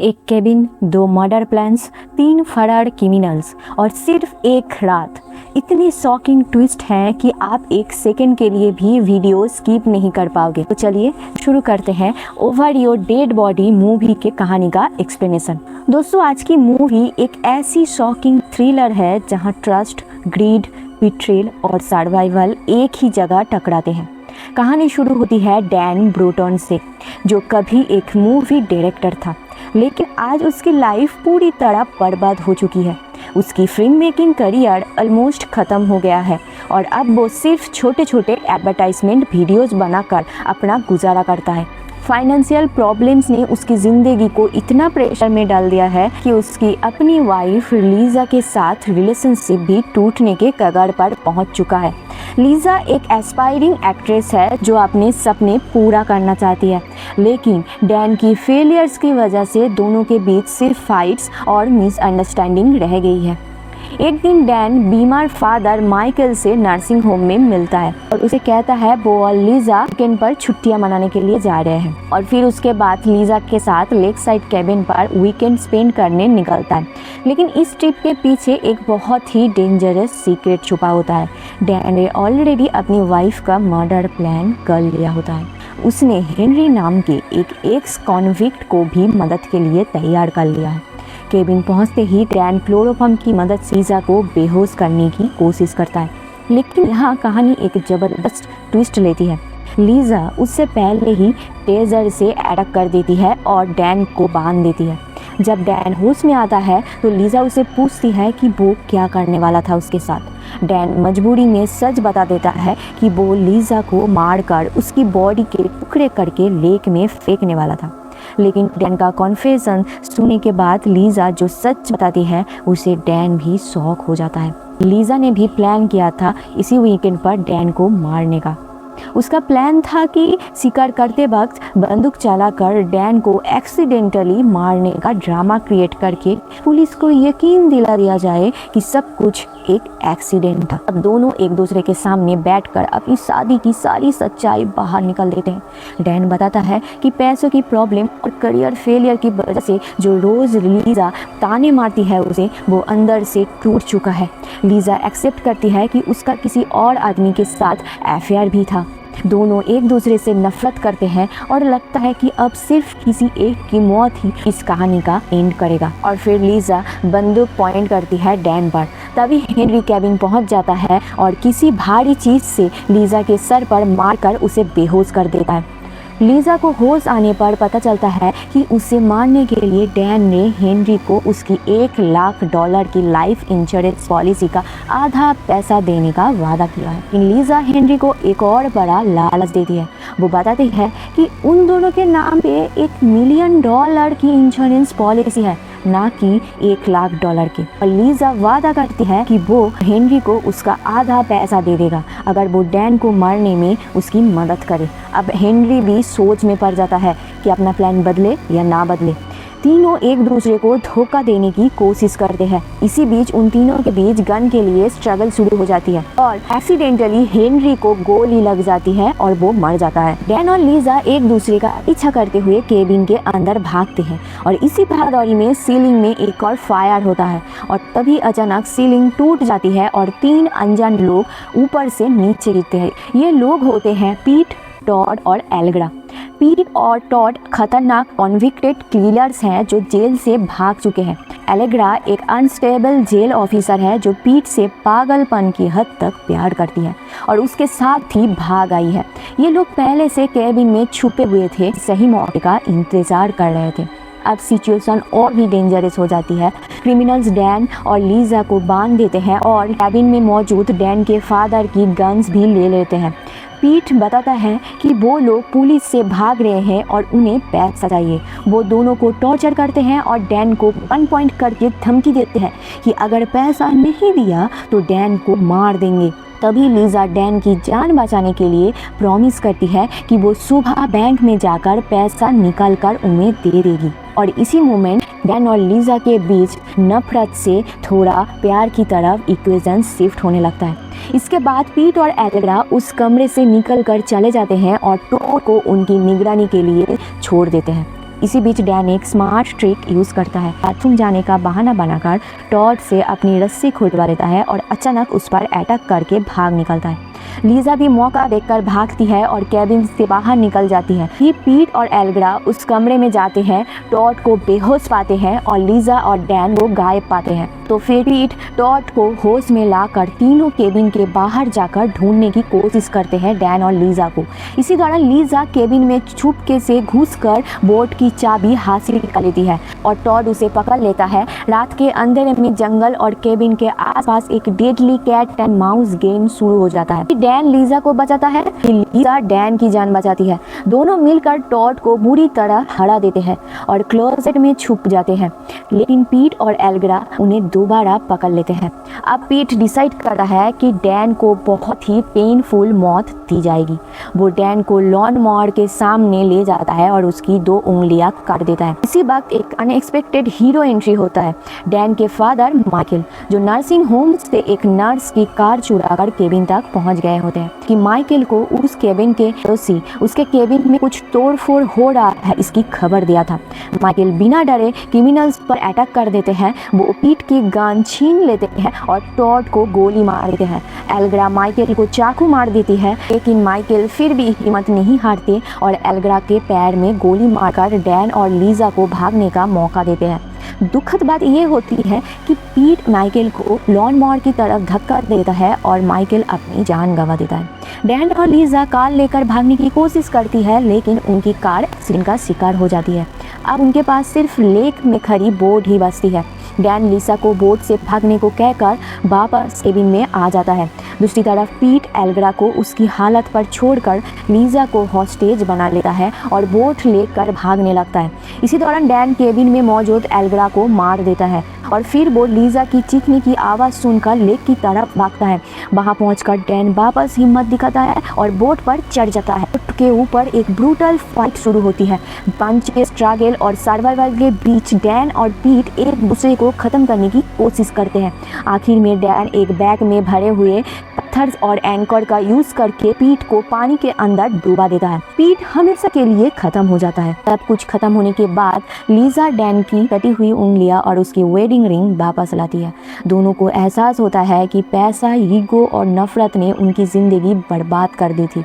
एक cabin, 2 murder plans, 3 फरार criminals और सिर्फ एक रात। इतने शॉकिंग ट्विस्ट हैं कि आप एक सेकंड के लिए भी वीडियो स्किप नहीं कर पाओगे। तो चलिए शुरू करते हैं over your dead body movie के कहानी का एक्सप्लेनेशन। दोस्तों, आज की मूवी एक ऐसी शॉकिंग थ्रिलर है जहां ट्रस्ट, ग्रीड, बिट्रेल और सर्वाइवल एक ही जगह टकराते हैं। कहानी शुरू होती है डैन ब्रोटन से, जो कभी एक मूवी डायरेक्टर था, लेकिन आज उसकी लाइफ पूरी तरह बर्बाद हो चुकी है। उसकी फिल्म मेकिंग करियर ऑलमोस्ट ख़त्म हो गया है और अब वो सिर्फ छोटे छोटे एडवर्टाइजमेंट वीडियोस बनाकर अपना गुजारा करता है। फाइनेंशियल प्रॉब्लम्स ने उसकी ज़िंदगी को इतना प्रेशर में डाल दिया है कि उसकी अपनी वाइफ लीज़ा के साथ रिलेशनशिप भी टूटने के कगार पर पहुंच चुका है। लीज़ा एक एस्पायरिंग एक्ट्रेस है जो अपने सपने पूरा करना चाहती है, लेकिन डैन की फेलियर्स की वजह से दोनों के बीच सिर्फ फाइट्स और मिसअंडरस्टैंडिंग रह गई है। एक दिन डैन बीमार फादर माइकल से नर्सिंग होम में मिलता है और उसे कहता है वो और लीज़ा वीकेंड पर छुट्टियां मनाने के लिए जा रहे हैं, और फिर उसके बाद लीज़ा के साथ लेक साइड कैबिन पर वीकेंड स्पेंड करने निकलता है। लेकिन इस ट्रिप के पीछे एक बहुत ही डेंजरस सीक्रेट छुपा होता है। डैन ने ऑलरेडी अपनी वाइफ का मर्डर प्लान कर लिया होता है। उसने हेनरी नाम के एक एक्स कॉन्विक्ट को भी मदद के लिए तैयार कर लिया है। केबिन पहुंचते ही डैन क्लोरोफॉर्म की मदद से लीज़ा को बेहोश करने की कोशिश करता है, लेकिन यहाँ कहानी एक ज़बरदस्त ट्विस्ट लेती है। लीज़ा उससे पहले ही टेजर से अटैक कर देती है और डैन को बांध देती है। जब डैन होश में आता है तो लीज़ा उसे पूछती है कि वो क्या करने वाला था उसके साथ। डैन मजबूरी में सच बता देता है कि वो लीज़ा को मारकर उसकी बॉडी के टुकड़े करके लेक में फेंकने वाला था। लेकिन डैन का कॉन्फेशन सुनने के बाद लीज़ा जो सच बताती है उसे डैन भी शॉक हो जाता है। लीज़ा ने भी प्लान किया था इसी वीकेंड पर डैन को मारने का। उसका प्लान था कि शिकार करते वक्त बंदूक चलाकर डैन को एक्सीडेंटली मारने का ड्रामा क्रिएट करके पुलिस को यकीन दिला दिया जाए कि सब कुछ एक एक्सीडेंट था। अब दोनों एक दूसरे के सामने बैठकर अपनी शादी की सारी सच्चाई बाहर निकल देते हैं। डैन बताता है कि पैसों की प्रॉब्लम और करियर फेलियर की वजह से जो रोज़ लीज़ा ताने मारती है उसे वो अंदर से टूट चुका है। लीज़ा एक्सेप्ट करती है कि उसका किसी और आदमी के साथ अफेयर भी था। दोनों एक दूसरे से नफरत करते हैं और लगता है कि अब सिर्फ किसी एक की मौत ही इस कहानी का एंड करेगा। और फिर लीज़ा बंदूक पॉइंट करती है डैन पर। तभी हेनरी कैबिन पहुंच जाता है और किसी भारी चीज़ से लीज़ा के सर पर मारकर उसे बेहोश कर देता है। लीज़ा को होश आने पर पता चलता है कि उसे मारने के लिए डैन ने हेनरी को उसकी $1,00,000 की लाइफ इंश्योरेंस पॉलिसी का आधा पैसा देने का वादा किया है। लेकिन लीज़ा हेनरी को एक और बड़ा लालच देती है। वो बताती है कि उन दोनों के नाम पे $1 मिलियन की इंश्योरेंस पॉलिसी है, ना कि $1,00,000 की। और लीज़ा वादा करती है कि वो हेनरी को उसका आधा पैसा दे देगा अगर वो डैन को मारने में उसकी मदद करे। अब हेनरी भी सोच में पड़ जाता है कि अपना प्लान बदले या ना बदले। तीनों एक दूसरे को धोखा देने की कोशिश करते हैं। इसी बीच उन तीनों के बीच गन के लिए स्ट्रगल शुरू हो जाती है और एक्सीडेंटली हेनरी को गोली लग जाती है और वो मर जाता है। डैन और लीज़ा एक दूसरे का पीछा करते हुए केबिन के अंदर भागते हैं और इसी भागदौड़ी में सीलिंग में एक और फायर होता है और तभी अचानक सीलिंग टूट जाती है और 3 अनजान लोग ऊपर से नीचे गिरते हैं। ये लोग होते हैं पीट, टॉड और एल्ग्रा। पीट और टॉड खतरनाक कॉन्विक्टेड किलर्स हैं जो जेल से भाग चुके हैं। एलेग्रा एक अनस्टेबल जेल ऑफिसर है जो पीट से पागलपन की हद तक प्यार करती है और उसके साथ ही भाग आई है। ये लोग पहले से कैबिन में छुपे हुए थे, सही मौके का इंतजार कर रहे थे। अब सिचुएशन और भी डेंजरस हो जाती है। क्रिमिनल्स डैन और लीज़ा को बांध देते हैं और कैबिन में मौजूद डैन के फादर की गन्स भी ले लेते हैं। पीट बताता है कि वो लोग पुलिस से भाग रहे हैं और उन्हें पैसा चाहिए। वो दोनों को टॉर्चर करते हैं और डैन को गन पॉइंट करके धमकी देते हैं कि अगर पैसा नहीं दिया तो डैन को मार देंगे। तभी लीज़ा डैन की जान बचाने के लिए प्रॉमिस करती है कि वो सुबह बैंक में जाकर पैसा निकाल कर उन्हें दे देगी। और इसी मोमेंट डैन और लीज़ा के बीच नफरत से थोड़ा प्यार की तरफ इक्वेशन शिफ्ट होने लगता है। इसके बाद पीट और एलेग्रा उस कमरे से निकल कर चले जाते हैं और टॉड को उनकी निगरानी के लिए छोड़ देते हैं। इसी बीच डैन एक स्मार्ट ट्रिक यूज़ करता है। बाथरूम जाने का बहाना बनाकर टॉड से अपनी रस्सी खुलवा देता है और अचानक उस पर अटैक करके भाग निकलता है। लीजा भी मौका देखकर भागती है और कैबिन से बाहर निकल जाती है। ये पीट और एल्ग्रा उस कमरे में जाते हैं, टॉड को बेहोश पाते हैं और लीजा और डैन को गायब पाते हैं। तो फिर पीट टॉड को होश में लाकर तीनों केबिन के बाहर जाकर ढूंढने की कोशिश करते हैं डैन और लीजा को। इसी दौरान लीजा केबिन में छुपके से घुसकर बोट की चाबी हासिल कर लेती है और टॉड उसे पकड़ लेता है। रात के अंधेरे में जंगल और केबिन के आसपास एक deadly cat and mouse game शुरू हो जाता है। डैन लीजा को बचाता है, लीजा डैन की जान बचाती है। दोनों मिलकर टॉड को बुरी तरह हरा देते हैं और क्लोजेट में छुप जाते हैं, लेकिन पीट और एल्ग्रा उन्हें दोबारा पकड़ लेते हैं। अब पीट डिसाइड करता है कि डैन को बहुत ही पेनफुल मौत दी जाएगी। वो डैन को लॉन मॉवर के सामने ले जाता है और उसकी 2 उंगलियां काट देता है। इसी वक्त एक अनएक्सपेक्टेड हीरो एंट्री होता है। डैन के फादर माइकल, जो नर्सिंग होम से एक नर्स की कार चुराकर केबिन तक पहुंच गए होते हैं कि माइकल को उस केबिन के पड़ोसी उसके केबिन में कुछ तोड़फोड़ हो रहा है इसकी खबर दिया था। माइकल बिना डरे क्रिमिनल्स पर अटैक कर देते हैं। वो पीट की गन छीन लेते हैं और टॉड को गोली मार देते हैं। एल्ग्रा माइकल को चाकू मार देती है, लेकिन माइकल फिर भी हिम्मत नहीं हारते और एल्ग्रा के पैर में गोली मारकर डैन और लीजा को भागने का मौका देते हैं। दुखद बात यह होती है कि पीट माइकल को लॉन मॉवर की तरफ धक्का देता है और माइकल अपनी जान गंवा देता है। डैन और लीजा कार लेकर भागने की कोशिश करती है, लेकिन उनकी कार एक्सीडेंट का शिकार हो जाती है। अब उनके पास सिर्फ लेक में खड़ी बोट ही बचती है। डैन लीसा को बोट से भागने को कहकर वापस केबिन में आ जाता है। दूसरी तरफ पीट एल्ग्रा को उसकी हालत पर छोड़कर लीजा को हॉस्टेज बना लेता है और बोट लेकर भागने लगता है। इसी दौरान डैन केबिन में मौजूद एल्ग्रा को मार देता है और फिर वो लीजा की चीखने की आवाज़ सुनकर लेक की तरफ भागता है। वहां पहुंचकर डैन वापस हिम्मत दिखाता है और बोट पर चढ़ जाता है। बोट के ऊपर एक ब्रूटल फाइट शुरू होती है। पंचेस, स्ट्रगल और सर्वाइवल के बीच डैन और पीट एक दूसरे को खत्म करने की कोशिश करते हैं। आखिर में डैन एक बैग में भरे हुए पत्थर और एंकर का यूज करके पीट को पानी के अंदर डुबा देता है। पीट हमेशा के लिए खत्म हो जाता है। सब कुछ खत्म होने के बाद लीजा डैन की कटी हुई उंगलियां और उसकी वेडिंग रिंग वापस लाती है। दोनों को एहसास होता है कि पैसा, ईगो और नफरत ने उनकी जिंदगी बर्बाद कर दी थी।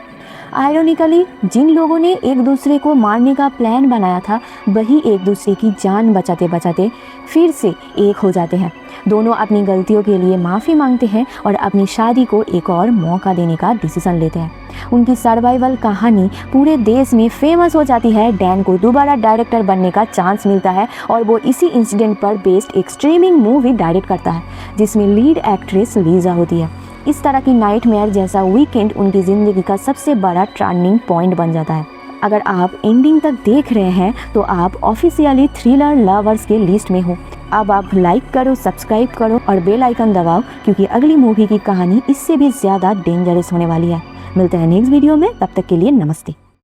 आयरोनिकली, जिन लोगों ने एक दूसरे को मारने का प्लान बनाया था, वही एक दूसरे की जान बचाते बचाते फिर से एक हो जाते हैं। दोनों अपनी गलतियों के लिए माफ़ी मांगते हैं और अपनी शादी को एक और मौका देने का डिसीजन लेते हैं। उनकी सर्वाइवल कहानी पूरे देश में फेमस हो जाती है। डैन को दोबारा डायरेक्टर बनने का चांस मिलता है और वो इसी इंसिडेंट पर बेस्ड एक स्ट्रीमिंग मूवी डायरेक्ट करता है, जिसमें लीड एक्ट्रेस लीजा होती है। इस तरह की नाइटमेयर जैसा वीकेंड उनकी ज़िंदगी का सबसे बड़ा टर्निंग पॉइंट बन जाता है। अगर आप एंडिंग तक देख रहे हैं तो आप ऑफिशियली थ्रिलर लवर्स के लिस्ट में हो। अब आप लाइक करो, सब्सक्राइब करो और बेल आइकन दबाओ, क्योंकि अगली मूवी की कहानी इससे भी ज़्यादा डेंजरस होने वाली है। मिलते हैं नेक्स्ट वीडियो में, तब तक के लिए नमस्ते।